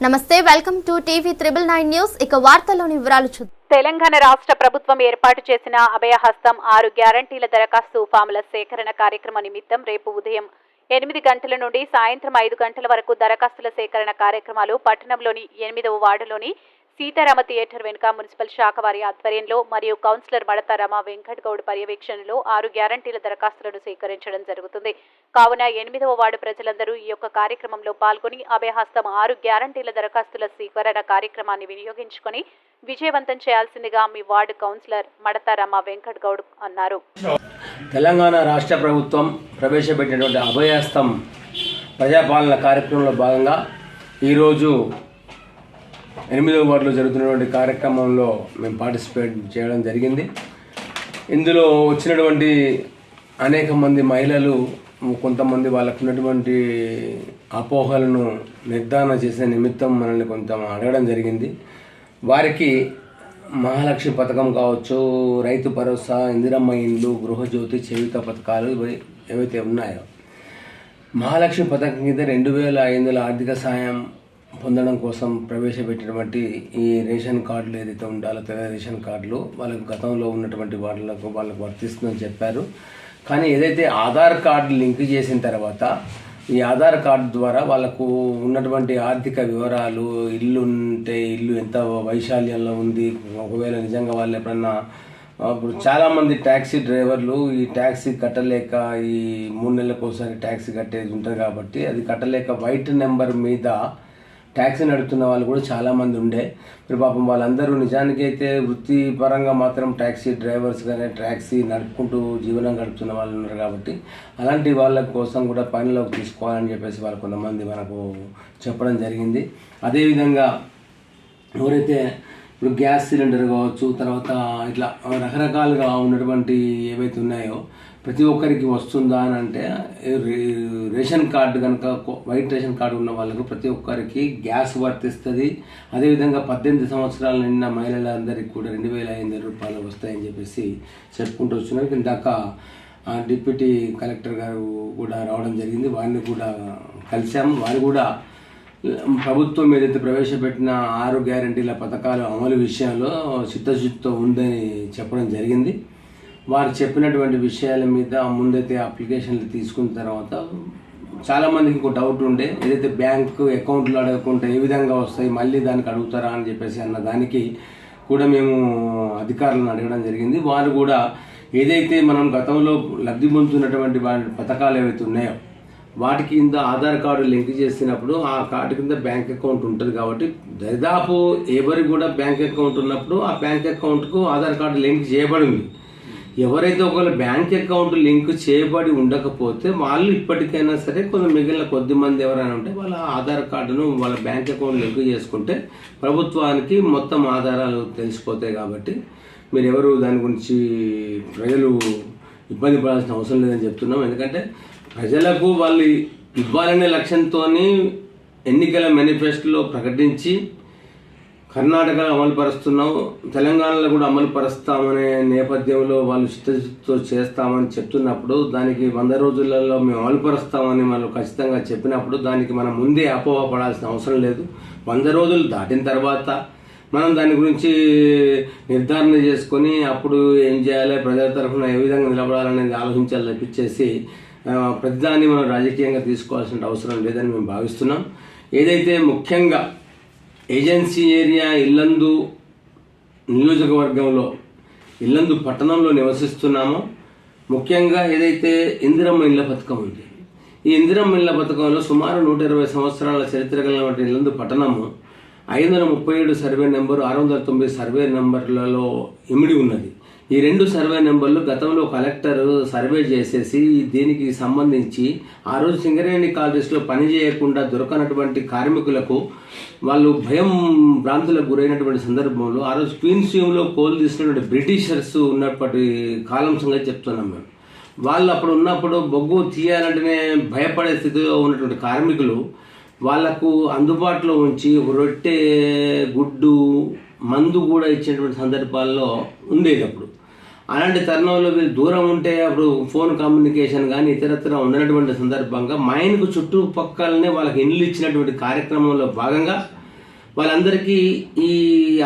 నమస్తే, welcome to TV 999 news. ఇక వార్తల్లోని వివరాలు చూద్దాం. తెలంగాణ రాష్ట్ర ప్రభుత్వం ఏర్పాటు చేసిన అభయహస్తం 6 గ్యారంటీల దరఖాస్తు ఫాముల సేకరణ కార్యక్రమ నిమిత్తం రేపు ఉదయం 8 గంటల నుండి సాయంత్రం 5 గంటల వరకు దరఖాస్తుల సేకరణ కార్యక్రమాలు పట్టణంలోని 8వ వార్డులోని సీతారామ థియేటర్ వెనుక మున్సిపల్ శాఖ వారి ఆధ్వర్యంలో మరియు కౌన్సిలర్ మడత రమ వెంకట్ గౌడ్ పర్యవేక్షణలో 6 గ్యారంటీల దరఖాస్తులను సేకరించడం జరుగుతుంది. కావున 8వ వార్డు ప్రజలందరూ ఈ యొక్క కార్యక్రమంలో పాల్గొని అభయహస్తం 6 గ్యారంటీల దరఖాస్తుల స్వీకరణ కార్యక్రమాన్ని వినియోగించుకొని విజయవంతం చేయాల్సిందిగా మీ వార్డు కౌన్సిలర్ మడత రమ వెంకట్ గౌడ్ అన్నారు. తెలంగాణ రాష్ట్ర ప్రభుత్వం ప్రవేశపెట్టినటువంటి అభయహస్తం ప్రజాపాలన కార్యక్రమంలో భాగంగా ఈరోజు 8వ వార్డులో జరుగుతున్నటువంటి కార్యక్రమంలో మేము పార్టిసిపేట్ చేయడం జరిగింది. ఇందులో వచ్చినటువంటి అనేక మంది మహిళలు కొంతమంది వాళ్ళకు ఉన్నటువంటి అపోహలను నిర్ధారణ చేసే నిమిత్తం మనల్ని కొంత అడగడం జరిగింది. వారికి మహాలక్ష్మి పథకం కావచ్చు, రైతు భరోసా, ఇందిరమ్మ ఇండ్లు, గృహజ్యోతి, చేయూత పథకాలు ఏవైతే ఉన్నాయో, మహాలక్ష్మి పథకం కింద 2500 ఆర్థిక సాయం పొందడం కోసం ప్రవేశపెట్టినటువంటి ఈ రేషన్ కార్డులు ఏదైతే ఉండాలో తెల్ల రేషన్ కార్డులు వాళ్ళకు గతంలో ఉన్నటువంటి వాళ్ళకు వర్తిస్తుందని చెప్పారు. కానీ ఏదైతే ఆధార్ కార్డు లింక్ చేసిన తర్వాత ఈ ఆధార్ కార్డు ద్వారా వాళ్ళకు ఉన్నటువంటి ఆర్థిక వివరాలు, ఇల్లు ఉంటే ఇల్లు ఎంత వైశాల్యంలో ఉంది, ఒకవేళ నిజంగా వాళ్ళు ఎప్పుడన్నా ఇప్పుడు చాలామంది ట్యాక్సీ డ్రైవర్లు ఈ ట్యాక్సీ కట్టలేక ఈ 3 నెలలకు ఒకసారి ట్యాక్సీ కట్టేది ఉంటుంది కాబట్టి అది కట్టలేక వైట్ నెంబర్ మీద ట్యాక్సీ నడుపుతున్న వాళ్ళు కూడా చాలామంది ఉండే. మరి పాపం వాళ్ళందరూ నిజానికి అయితే వృత్తిపరంగా మాత్రం ట్యాక్సీ డ్రైవర్స్ కానీ ట్యాక్సీ నడుపుకుంటూ జీవనం గడుపుతున్న వాళ్ళు ఉన్నారు కాబట్టి అలాంటి వాళ్ళ కోసం కూడా పనిలోకి తీసుకోవాలని చెప్పేసి వాళ్ళు కొంతమంది మనకు చెప్పడం జరిగింది. అదేవిధంగా ఎవరైతే ఇప్పుడు గ్యాస్ సిలిండర్ కావచ్చు, తర్వాత ఇట్లా రకరకాలుగా ఉన్నటువంటి ఏవైతే ఉన్నాయో ప్రతి ఒక్కరికి వస్తుందా అని అంటే రేషన్ కార్డు కనుక వైట్ రేషన్ కార్డు ఉన్న వాళ్ళకు ప్రతి ఒక్కరికి గ్యాస్ వర్తిస్తుంది. అదేవిధంగా 18 సంవత్సరాల నిండిన మహిళలందరికీ కూడా 2500 రూపాయలు వస్తాయని చెప్పేసి చెప్పుకుంటూ వస్తున్నారు. ఇందాక డిప్యూటీ కలెక్టర్ గారు కూడా రావడం జరిగింది. వారిని కూడా కలిసాము. వారు కూడా ప్రభుత్వం ఏదైతే ప్రవేశపెట్టిన 6 గ్యారంటీల పథకాల అమలు విషయంలో చిత్తశుద్ధితో ఉందని చెప్పడం జరిగింది. వారు చెప్పినటువంటి విషయాల మీద ముందైతే అప్లికేషన్లు తీసుకున్న తర్వాత చాలామందికి ఇంకో డౌట్ ఉండే, ఏదైతే బ్యాంకు అకౌంట్లు అడగకుండా ఏ విధంగా వస్తాయి, మళ్ళీ దానికి అడుగుతారా అని చెప్పేసి అన్న దానికి కూడా మేము అధికారులను అడగడం జరిగింది. వారు కూడా ఏదైతే మనం గతంలో లబ్ధి పొందుతున్నటువంటి పథకాలు ఏవైతే ఉన్నాయో వాటి కింద ఆధార్ కార్డు లింక్ చేసినప్పుడు ఆ కార్డు కింద బ్యాంక్ అకౌంట్ ఉంటుంది కాబట్టి దాదాపు ఎవరికి కూడా బ్యాంక్ అకౌంట్ ఉన్నప్పుడు ఆ బ్యాంక్ అకౌంట్కు ఆధార్ కార్డు లింక్ చేయబడి ఉంది. ఎవరైతే ఒకవేళ బ్యాంక్ అకౌంట్ లింక్ చేయబడి ఉండకపోతే వాళ్ళు ఇప్పటికైనా సరే మిగిలిన కొద్ది మంది ఎవరైనా ఉంటే వాళ్ళ ఆధార్ కార్డును వాళ్ళ బ్యాంక్ అకౌంట్ లింక్ చేసుకుంటే ప్రభుత్వానికి మొత్తం ఆధారాలు తెలిసిపోతాయి. కాబట్టి మీరు ఎవరు దాని గురించి ప్రజలు ఇబ్బంది పడాల్సిన అవసరం లేదని చెప్తున్నాం. ఎందుకంటే ప్రజలకు వాళ్ళు ఇవ్వాలనే లక్ష్యంతో ఎన్నికల మేనిఫెస్టోలో ప్రకటించి కర్ణాటకలో అమలు పరుస్తున్నాం, తెలంగాణలో కూడా అమలు పరుస్తామనే నేపథ్యంలో వాళ్ళు చిత్తశుద్ధితో చేస్తామని చెప్తున్నప్పుడు దానికి 100 రోజులలో మేము అమలు పరుస్తామని వాళ్ళు ఖచ్చితంగా చెప్పినప్పుడు దానికి మనం ముందే అపోహ పడాల్సిన అవసరం లేదు. 100 రోజులు దాటిన తర్వాత మనం దాని గురించి నిర్ధారణ చేసుకొని అప్పుడు ఏం చేయాలి, ప్రజల తరఫున ఏ విధంగా నిలబడాలనేది ఆలోచించాలి తప్పించేసి ప్రతిదాన్ని మనం రాజకీయంగా తీసుకోవాల్సిన అవసరం లేదని మేము భావిస్తున్నాం. ఏదైతే ముఖ్యంగా ఏజెన్సీ ఏరియా ఇల్లందు నియోజకవర్గంలో ఇల్లందు పట్టణంలో నివసిస్తున్నామో ముఖ్యంగా ఏదైతే ఇందిరమ్మ ఇళ్ల పథకం ఉంది, ఈ ఇందిరమ్మ ఇళ్ల పథకంలో సుమారు 120 సంవత్సరాల చరిత్ర కలిగినటువంటి ఇల్లందు పట్టణము 537 సర్వే నెంబరు, 609 సర్వే నెంబర్లలో ఇమిడి ఉన్నది. ఈ 2 సర్వే నెంబర్లు గతంలో కలెక్టర్ సర్వే చేసేసి దీనికి సంబంధించి ఆ రోజు సింగరేణి కాలేజీలో పని చేయకుండా దొరకనటువంటి కార్మికులకు వాళ్ళు భ్రాంతులకు గురైనటువంటి సందర్భంలో ఆ రోజు క్వీన్స్యూమ్లో కోల్ తీసినటువంటి బ్రిటిషర్స్ ఉన్నప్పటి కాలం సంగతి చెప్తున్నాం మేము. వాళ్ళు అప్పుడు ఉన్నప్పుడు బొగ్గు తీయాలంటేనే భయపడే స్థితిలో ఉన్నటువంటి కార్మికులు వాళ్లకు అందుబాటులో ఉంచి రొట్టె, గుడ్డు, మందు కూడా ఇచ్చేటువంటి సందర్భాల్లో ఉండేది. అప్పుడు అలాంటి తరుణంలో వీళ్ళు దూరం ఉంటే అప్పుడు ఫోన్ కమ్యూనికేషన్ కానీ ఇతరత్ర ఉండనటువంటి సందర్భంగా మైన్కు చుట్టుపక్కలనే వాళ్ళకి ఇండ్లు ఇచ్చినటువంటి కార్యక్రమంలో భాగంగా వాళ్ళందరికీ ఈ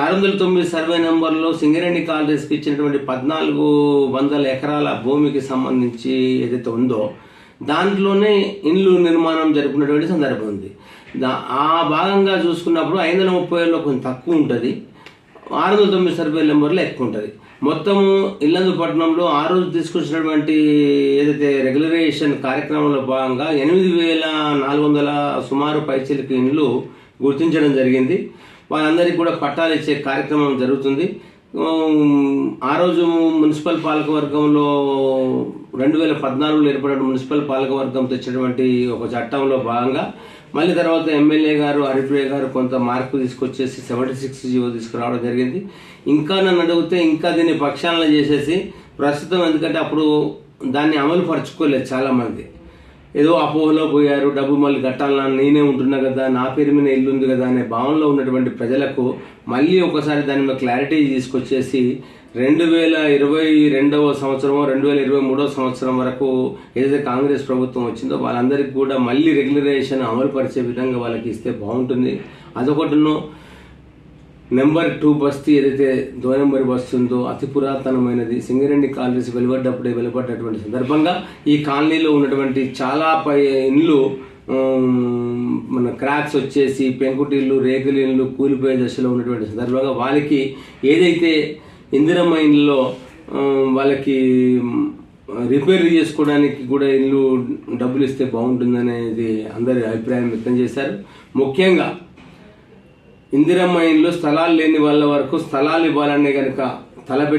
609 సర్వే నెంబర్లో సింగరేణి కాలనీస్కి ఇచ్చినటువంటి 1400 ఎకరాల భూమికి సంబంధించి ఏదైతే ఉందో దాంట్లోనే ఇండ్లు నిర్మాణం జరుపుకున్నటువంటి సందర్భం ఉంది. ఆ భాగంగా చూసుకున్నప్పుడు 530లో కొంచెం తక్కువ ఉంటుంది, 609 సర్వే నెంబర్లో ఎక్కువ ఉంటుంది. మొత్తము ఇల్లందుపట్నంలో ఆ రోజు తీసుకొచ్చినటువంటి ఏదైతే రెగ్యులరైజేషన్ కార్యక్రమంలో భాగంగా 8400 సుమారు పైచీలకి ఇండ్లు గుర్తించడం జరిగింది. వాళ్ళందరికీ కూడా పట్టాలు ఇచ్చే కార్యక్రమం జరుగుతుంది. ఆ రోజు మున్సిపల్ పాలకవర్గంలో 2014లో ఏర్పడిన మున్సిపల్ పాలకవర్గం తెచ్చినటువంటి ఒక చట్టంలో భాగంగా మళ్ళీ తర్వాత ఎమ్మెల్యే గారు హరిప్రియ గారు కొంత మార్పు తీసుకొచ్చేసి 76 జీవో తీసుకురావడం జరిగింది. ఇంకా నన్ను అడిగితే ఇంకా దీన్ని పక్షాలన చేసేసి ప్రస్తుతం, ఎందుకంటే అప్పుడు దాన్ని అమలు పరచుకోలేదు చాలామంది, ఏదో అపోహలో పోయారు, డబ్బు మళ్ళీ కట్టాలని నేనే ఉంటున్నా కదా, నా పేరు మీద ఇల్లు ఉంది కదా అనే భావనలో ఉన్నటువంటి ప్రజలకు మళ్ళీ ఒకసారి దాని మీద క్లారిటీ తీసుకొచ్చేసి 2022 సంవత్సరమో 2023 సంవత్సరం వరకు ఏదైతే కాంగ్రెస్ ప్రభుత్వం వచ్చిందో వాళ్ళందరికీ కూడా మళ్ళీ రెగ్యులరైజేషన్ అమలు పరిచే విధంగా వాళ్ళకి ఇస్తే బాగుంటుంది. అదొకటిను. నెంబర్ 2 బస్తీ ఏదైతే 2 నెంబర్ బస్తీ ఉందో అతి పురాతనమైనది, సింగరేణి కాలనీస్ వెలువడ్డటువంటి సందర్భంగా ఈ కాలనీలో ఉన్నటువంటి చాలా ఇండ్లు మన క్రాక్స్ వచ్చేసి పెంకుటిల్లు, రేకుల ఇళ్ళు కూలిపోయే దశలో ఉన్నటువంటి సందర్భంగా వాళ్ళకి ఏదైతే ఇందిరమ్మ ఇండ్లలో వాళ్ళకి రిపేర్ చేసుకోవడానికి కూడా ఇల్లు డబ్బులు ఇస్తే బాగుంటుందనేది అందరి అభిప్రాయం వ్యక్తం చేశారు. ముఖ్యంగా ఇందిరమ్మ ఇండ్లు స్థలాలు లేని వాళ్ళ వరకు స్థలాలు ఇవ్వాలనే కనుక తలపెట్టి